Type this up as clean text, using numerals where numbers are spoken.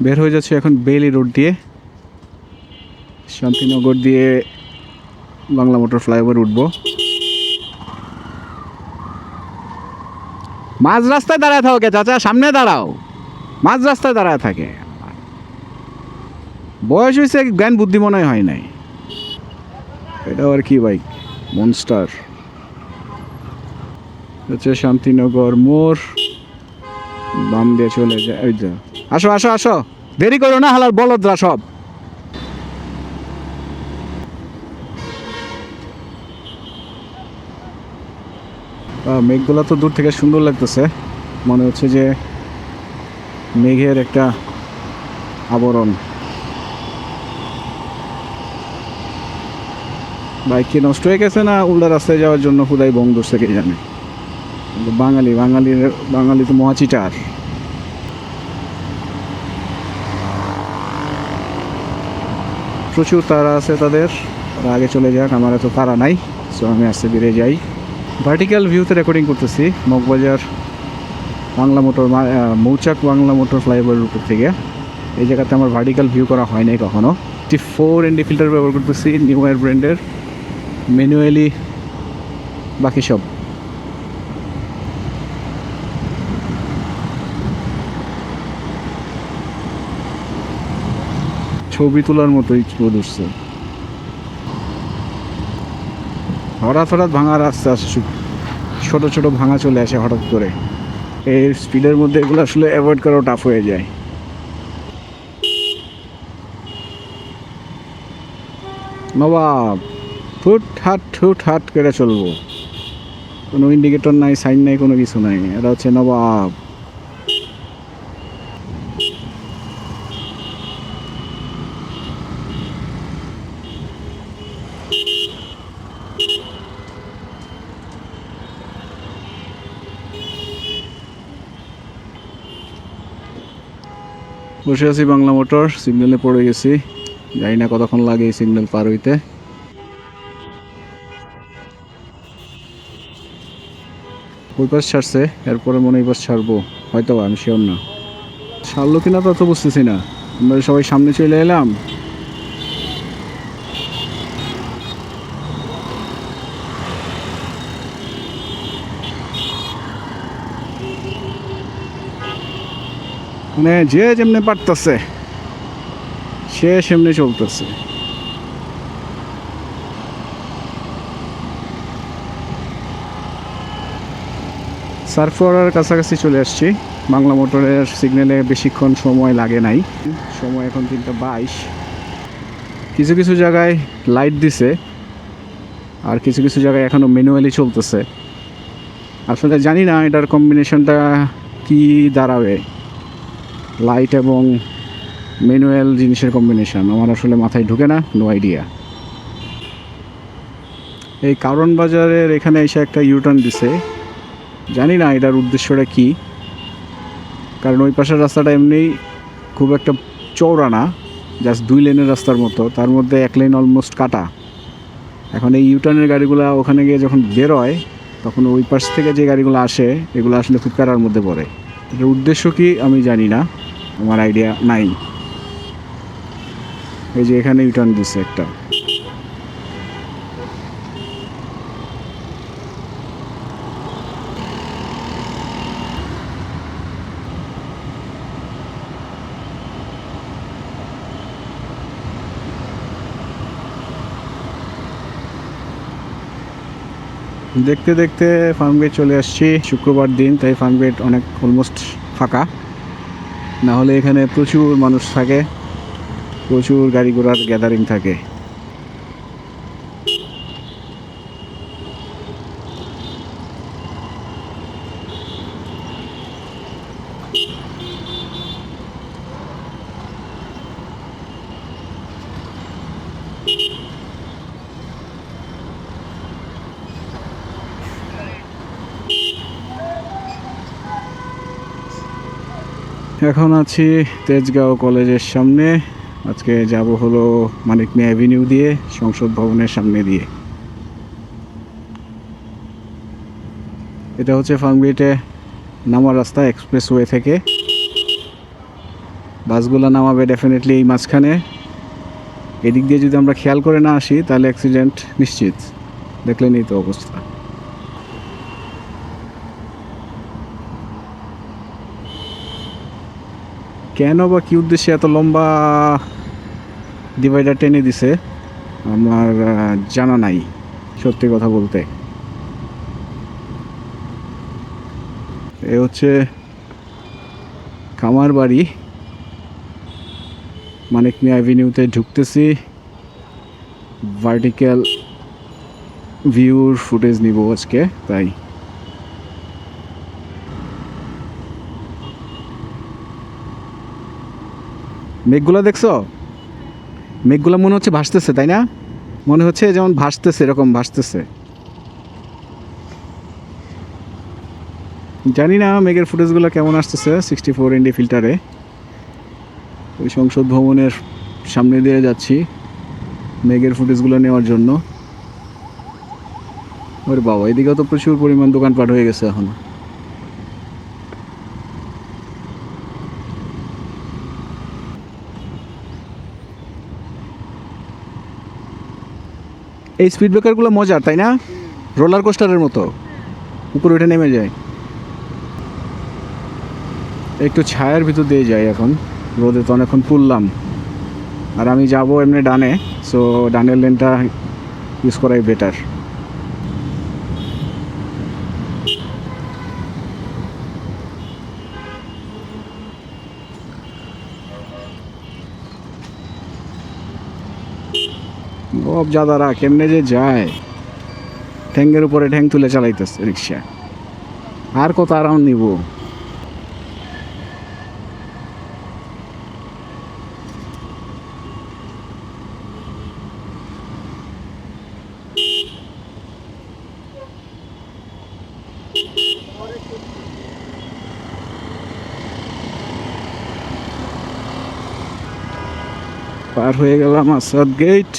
বের হয়ে যাচ্ছে এখন বেইলি রোড দিয়ে, শান্তিনগর দিয়ে বাংলা মোটর ফ্লাইওভার উঠবো। মাঝ রাস্তায় দাঁড়ায় থাকো কে চাচা, সামনে দাঁড়াও। মাঝ রাস্তায় দাঁড়ায় থাকে, বয়স হয়েছে, জ্ঞান বুদ্ধি মনে হয় নাই। এটা আর কি বাইক, মনস্টার। হচ্ছে শান্তিনগর মোড়, বাম দিয়ে চলে যায়। ওই যে আসো আসো আসো, দেরি করো না, হালার বলদরা সব। মেঘগুলো তো দূর থেকে সুন্দর লাগতেছে, মনে হচ্ছে যে মেঘের একটা আবরণ। বাইক কি নষ্ট হয়ে গেছে না উল্টা রাস্তায় যাওয়ার জন্য খুদাই বং ধরছে কে জানে। বাঙালি তো মহাচিটার। প্রচুর তারা আছে তাদের, তারা আগে চলে যাক, আমার এত তারা নাই। সো আমি আস্তে ধীরে যাই। ভার্টিক্যাল ভিউতে রেকর্ডিং করতেছি মগবাজার বাংলা মোটর মৌচাক বাংলা মোটর ফ্লাইওভারের উপর থেকে। এই জায়গাতে আমার ভার্টিক্যাল ভিউ করা হয় নাই কখনো। 4 ND ফিল্টার ব্যবহার করতেছি নিউ এয়ার ব্র্যান্ডের, ম্যানুয়ালি বাকি সব। ছবি তোলার মতোই রোদ উঠছে। হঠাৎ ভাঙা রাস্তা আসে, ছোট ছোট ভাঙা চলে আসে হঠাৎ করে। এই স্পিডের মধ্যে এগুলো আসলে অ্যাভয়েড করাও টাফ হয়ে যায়। নবাব ঠুট হাট করে চলবো, কোনো ইন্ডিকেটর নাই, সাইন নাই, কোনো কিছু নাই। এটা হচ্ছে নবাব। বসে আছি বাংলা মোটর, সিগন্যালে পড়ে গেছি, জানি না কতক্ষণ লাগে এই সিগন্যাল পার হইতে। ওই পাশ ছাড়ছে, এরপরে মনে হয় পাশ ছাড়বো হয়তো, আমি শিওর না। ছাড়লো কিনা তো বুঝতেছি না। আমরা সবাই সামনে চলে এলাম, মানে যে যেমনি পারতেছে সে সেমনি চলতেছে। সার্ফওয়ারার কাছাকাছি চলে আসছি। বাংলা মোটরের সিগন্যালে বেশিক্ষণ সময় লাগে নাই, সময় এখন 3:22। কিছু কিছু জায়গায় লাইট দিছে, আর কিছু কিছু জায়গায় এখনও ম্যানুয়ালি চলতেছে। আসলে জানি না এটার কম্বিনেশনটা কি দাঁড়াবে, লাইট এবং ম্যানুয়াল জিনিসের কম্বিনেশন আমার আসলে মাথায় ঢুকে না, নো আইডিয়া। এই কারণ বাজারের এখানে এসে একটা ইউটার্ন দিছে, জানি না এটার উদ্দেশ্যটা কি। কারণ ওই পাশের রাস্তাটা এমনি খুব একটা চওড়া না, জাস্ট 2 লেনের রাস্তার মতো, তার মধ্যে 1 লেন অলমোস্ট কাটা। এখন এই ইউটার্নের গাড়িগুলো ওখানে গিয়ে যখন বেরোয়, তখন ওই পাশ থেকে যে গাড়িগুলো আসে এগুলো আসলে খুব প্যারার মধ্যে পড়ে। এটার উদ্দেশ্য কি আমি জানি না, আমার আইডিয়া নাই। এই যে এখানে ইউটার্ন দিচ্ছে একটা। দেখতে দেখতে ফার্মগেট চলে আসছি। শুক্রবার দিন, তাই ফার্মগেট অনেক অলমোস্ট ফাঁকা। না হলে এখানে প্রচুর মানুষ থাকে, প্রচুর গাড়ি ঘোড়ার গ্যাদারিং থাকে। এখন আছি তেজগাঁও কলেজের সামনে। আজকে যাব হলো মানিক মিয়া অ্যাভিনিউ দিয়ে, সংসদ ভবনের সামনে দিয়ে। এটা হচ্ছে ফার্মগেটে নামার রাস্তা এক্সপ্রেসওয়ে থেকে। বাসগুলো নামাবে ডেফিনেটলি এই মাঝখানে। এদিক দিয়ে যদি আমরা খেয়াল করে না আসি তাহলে অ্যাক্সিডেন্ট নিশ্চিত। দেখলেন এই তো অবস্থা। কেন বা কী উদ্দেশ্যে এত লম্বা ডিভাইডার টেনে দিছে আমার জানা নাই সত্যি কথা বলতে। এ হচ্ছে খামার বাড়ি, মানিক মিয়া অ্যাভিনিউতে ঢুকতেছি। ভার্টিক্যাল ভিউর ফুটেজ নিব আজকে, তাই মেঘগুলো দেখছো? মেঘগুলো মনে হচ্ছে ভাসতেছে, তাই না? মনে হচ্ছে যেমন ভাসতেছে, এরকম ভাসতেছে। জানি না মেঘের ফুটেজগুলো কেমন আসতেছে 64 ND ফিল্টারে। ওই সংসদ ভবনের সামনে দিয়ে যাচ্ছি মেঘের ফুটেজগুলো নেওয়ার জন্য। ওরে বাবা, এদিকেও তো প্রচুর পরিমাণ দোকানপাট হয়ে গেছে এখন। এই স্পিড ব্রেকারগুলো মজার, তাই না? রোলার কোস্টারের মতো উপরে উঠে নেমে যায়। একটু ছায়ার ভিতর দিয়ে যাই এখন, রোদে তো অনেকক্ষণ পুড়লাম। আর আমি যাব এমনি ডানে, সো ডানের লেনটা ইউজ করাই বেটার। সব জাদারা কেমনে যে যায়, ঠ্যাঙ্গের উপরে ঠ্যাং তুলে চালাইতেছে রিক্সা। আর কত আরাম নিব? পার হয়ে গেলাম আসাদ গেট।